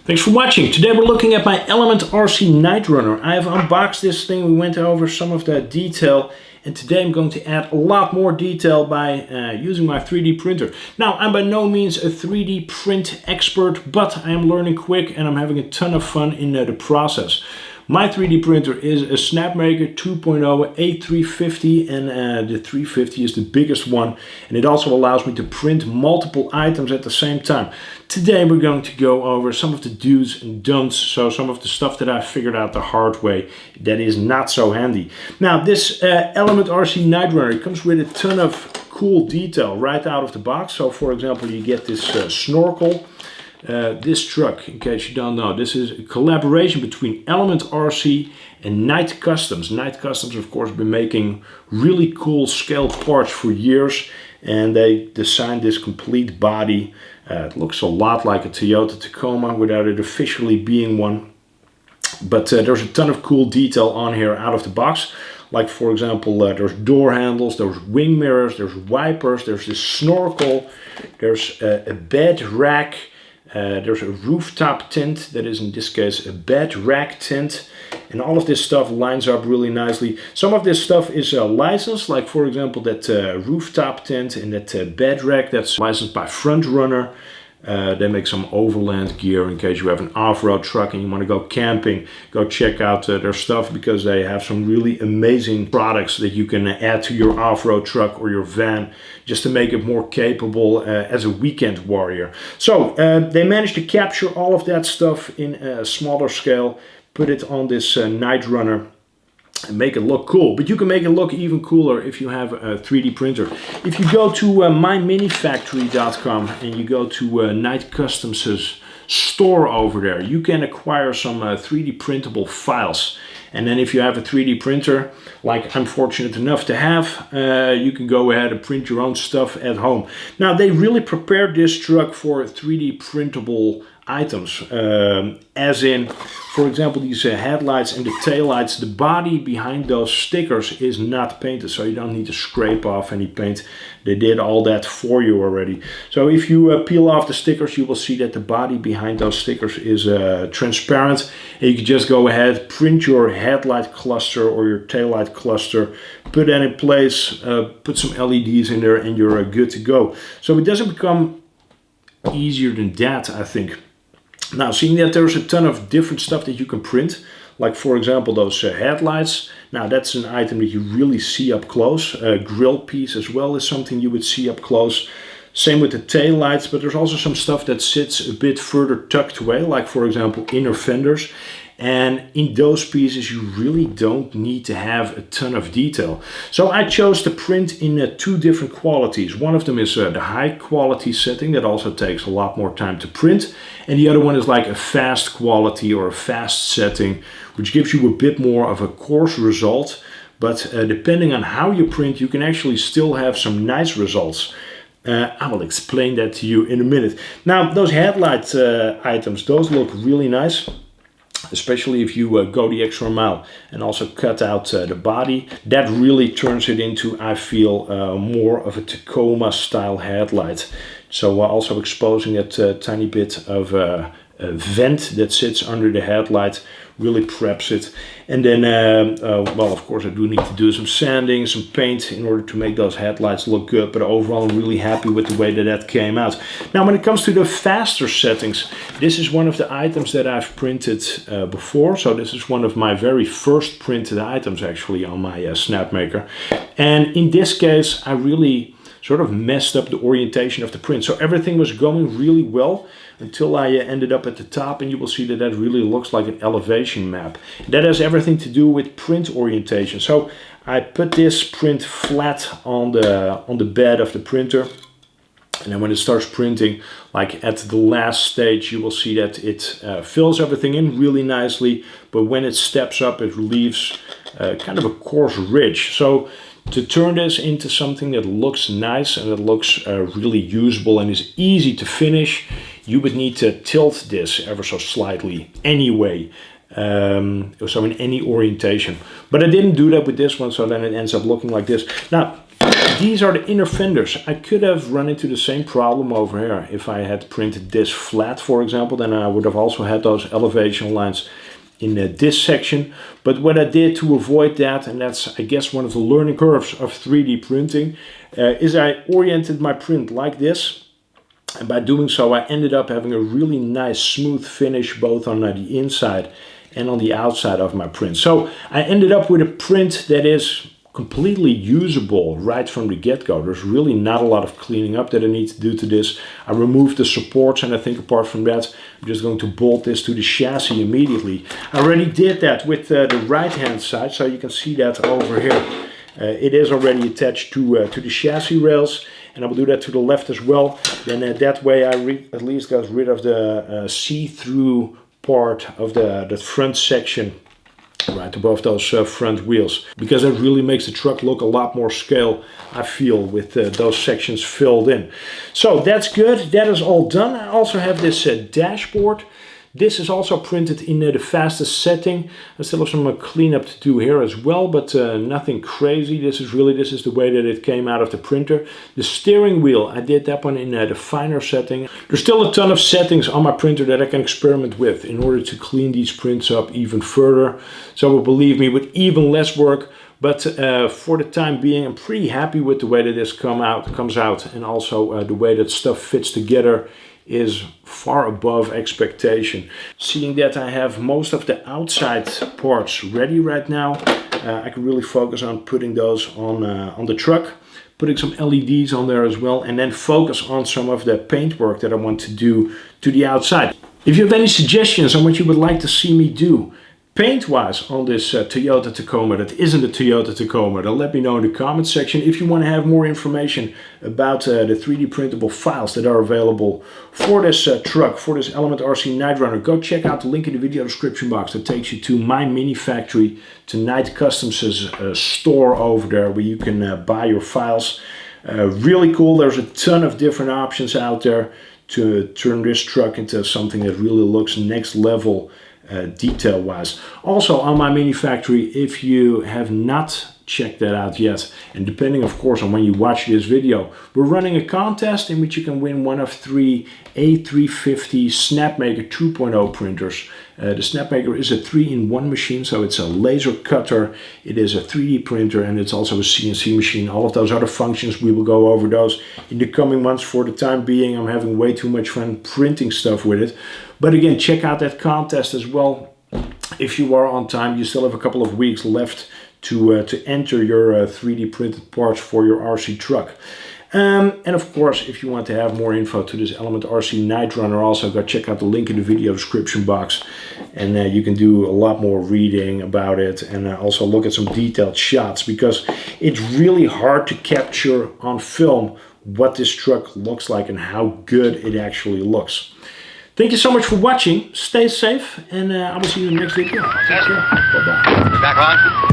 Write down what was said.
Thanks for watching. Today we're looking at my Element RC KnightRunner. I have unboxed this thing, we went over some of that detail, and today I'm going to add a lot more detail by using my 3D printer. Now, I'm by no means a 3D print expert, but I am learning quick and I'm having a ton of fun in the process. My 3D printer is a Snapmaker 2.0 A350, and the 350 is the biggest one, and it also allows me to print multiple items at the same time. Today we're going to go over some of the do's and don'ts, so some of the stuff that I figured out the hard way that is not so handy. Now, this Element RC KnightRunner comes with a ton of cool detail right out of the box. So for example, you get this snorkel. This truck, in case you don't know, this is a collaboration between Element RC and Knight Customs. Knight Customs, of course, been making really cool scale parts for years, and they designed this complete body. It looks a lot like a Toyota Tacoma without it officially being one. But there's a ton of cool detail on here out of the box. Like, for example, there's door handles, there's wing mirrors, there's wipers, there's this snorkel, there's a bed rack. There's a rooftop tent that is in this case a bed rack tent, and all of this stuff lines up really nicely. Some of this stuff is licensed, like for example that rooftop tent and that bed rack, that's licensed by KnightRunner. They make some overland gear in case you have an off-road truck and you want to go camping. Go check out their stuff, because they have some really amazing products that you can add to your off-road truck or your van just to make it more capable as a weekend warrior. So they managed to capture all of that stuff in a smaller scale, put it on this KnightRunner, and make it look cool. But you can make it look even cooler if you have a 3D printer. If you go to myminifactory.com and you go to Knight Customs' store over there, you can acquire some 3D printable files. And then if you have a 3D printer, like I'm fortunate enough to have, you can go ahead and print your own stuff at home. Now, they really prepared this truck for 3D printable items, as in, for example, these headlights and the taillights. The body behind those stickers is not painted, so you don't need to scrape off any paint. They did all that for you already. So if you peel off the stickers, you will see that the body behind those stickers is transparent, and you can just go ahead, print your headlight cluster or your taillight cluster, put that in place, put some LEDs in there, and you're good to go. So it doesn't become easier than that, I think. Now, seeing that there's a ton of different stuff that you can print, like for example those headlights. Now that's an item that you really see up close. A grill piece as well is something you would see up close. Same with the tail lights, but there's also some stuff that sits a bit further tucked away, like for example inner fenders. And in those pieces you really don't need to have a ton of detail. So I chose to print in two different qualities. One of them is the high quality setting that also takes a lot more time to print. And the other one is like a fast quality or a fast setting, which gives you a bit more of a coarse result. But depending on how you print, you can actually still have some nice results. I will explain that to you in a minute. Now, those headlight items, those look really nice. Especially if you go the extra mile and also cut out the body. That really turns it into, I feel, more of a Tacoma style headlight. So also exposing that tiny bit of a vent that sits under the headlight really preps it. And then, well, of course I do need to do some sanding, some paint in order to make those headlights look good, but overall I'm really happy with the way that that came out. Now, when it comes to the faster settings, this is one of the items that I've printed before. So this is one of my very first printed items actually on my Snapmaker. And in this case, I really sort of messed up the orientation of the print. So everything was going really well until I ended up at the top, and you will see that that really looks like an elevation map. That has everything to do with print orientation. So I put this print flat on the bed of the printer, and then when it starts printing, like at the last stage, you will see that it fills everything in really nicely, but when it steps up, it leaves kind of a coarse ridge. So to turn this into something that looks nice and that looks really usable and is easy to finish, you would need to tilt this ever so slightly anyway. So in any orientation. But I didn't do that with this one, so then it ends up looking like this. Now, these are the inner fenders. I could have run into the same problem over here if I had printed this flat, for example. Then I would have also had those elevation lines in this section. But what I did to avoid that, and that's I guess one of the learning curves of 3D printing, is I oriented my print like this. And by doing so, I ended up having a really nice smooth finish both on the inside and on the outside of my print. So I ended up with a print that is completely usable right from the get-go. There's really not a lot of cleaning up that I need to do to this. I removed the supports, and I think apart from that, I'm just going to bolt this to the chassis immediately. I already did that with the right-hand side, so you can see that over here. It is already attached to the chassis rails, and I will do that to the left as well. Then that way I at least got rid of the see-through part of the front section right above those front wheels, because it really makes the truck look a lot more scale, I feel, with those sections filled in. So that's good. That is all done. I also have this dashboard. This is also printed in the fastest setting. I still have some cleanup to do here as well, but nothing crazy. This is the way that it came out of the printer. The steering wheel, I did that one in the finer setting. There's still a ton of settings on my printer that I can experiment with in order to clean these prints up even further. So believe me, with even less work. But for the time being, I'm pretty happy with the way that this comes out, and also the way that stuff fits together is far above expectation. Seeing that I have most of the outside parts ready right now, I can really focus on putting those on the truck, putting some LEDs on there as well, and then focus on some of the paintwork that I want to do to the outside. If you have any suggestions on what you would like to see me do paint-wise on this Toyota Tacoma that isn't a Toyota Tacoma, then let me know in the comments section. If you want to have more information about the 3D printable files that are available for this truck, for this Element RC KnightRunner, go check out the link in the video description box that takes you to my mini factory, to Knight Customs' store over there, where you can buy your files. Really cool. There's a ton of different options out there to turn this truck into something that really looks next level detail wise. Also on my mini factory, if you have not checked that out yet, and depending of course on when you watch this video, we're running a contest in which you can win one of 3 A350 Snapmaker 2.0 printers. The Snapmaker is a 3-in-1 machine, so it's a laser cutter, it is a 3D printer, and it's also a CNC machine. All of those other functions, we will go over those in the coming months. For the time being, I'm having way too much fun printing stuff with it. But again, check out that contest as well. If you are on time, you still have a couple of weeks left to enter your 3D printed parts for your RC truck. And of course, if you want to have more info to this Element RC KnightRunner, also go check out the link in the video description box, and you can do a lot more reading about it, and also look at some detailed shots, because it's really hard to capture on film what this truck looks like and how good it actually looks. Thank you so much for watching. Stay safe, and I will see you in the next video. Take care. Bye-bye. Back on.